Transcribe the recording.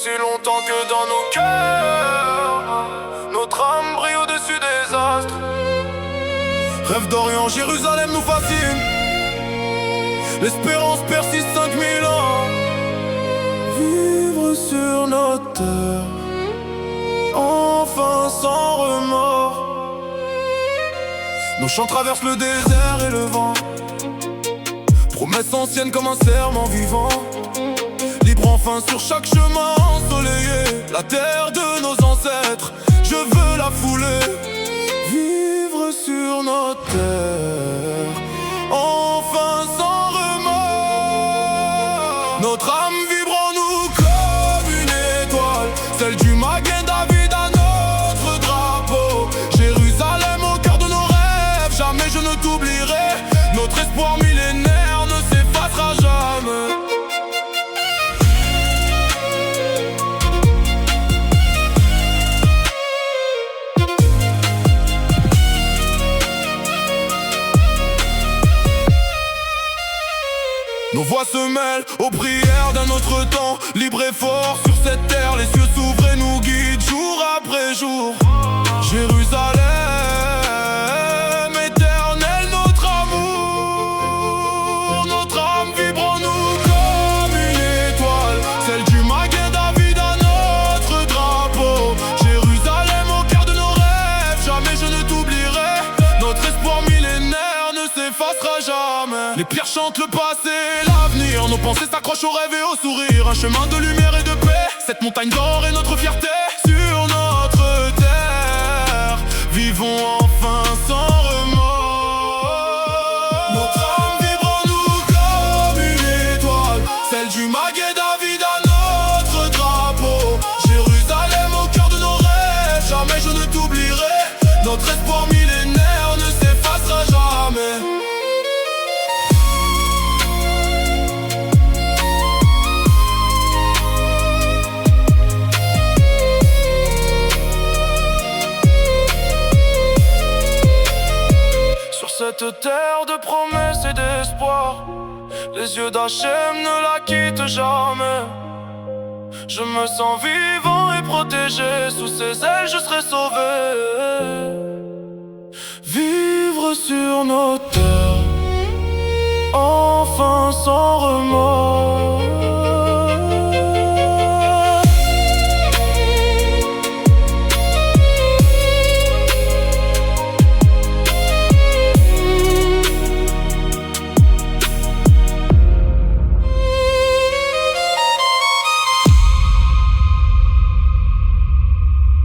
aussi longtemps que dans nos cœurs notre âme brille au-dessus des astres. Rêve d'Orient, Jérusalem nous fascine. L'espérance persiste 5000 ans. Vivre sur notre terre, enfin sans remords. Nos chants traversent le désert et le vent. Promesse ancienne comme un serment vivant. Libre enfin sur chaque chemin ensoleillé. La terre de nos ancêtres, je veux la fouler. Vivre sur notre terre, enfin sans remords. Notre âme vibre en nous comme une étoile, celle du Magen David à notre drapeau. Jérusalem au cœur de nos rêves, jamais je ne t'oublierai. Notre espoir millénaire ne s'effacera jamais. Nos voix se mêlent aux prières d'un autre temps. Libre et fort sur cette terre, les cieux s'ouvrent et nous guident jour après jour. Jérusalem, éternel notre amour. Notre âme vibre en nous comme une étoile, celle du Magen David à notre drapeau. Jérusalem au cœur de nos rêves, jamais je ne t'oublierai. Notre espoir millénaire ne s'effacera jamais. Les pierres chantent le passé, l'avenir. Nos pensées s'accrochent aux rêves et aux sourires. Un chemin de lumière et de paix. Cette montagne d'or est notre fierté. Sur notre terre, vivons enfin sans remords. Notre âme vibre en nous comme une étoile, celle du Magen David à notre drapeau. Jérusalem au cœur de nos rêves, jamais je ne t'oublierai. Notre espoir millénaire ne s'effacera jamais. Cette terre de promesses et d'espoir, les yeux d'Hachem ne la quittent jamais. Je me sens vivant et protégé, sous ses ailes je serai sauvé. Vivre sur nos terres, enfin sans remords.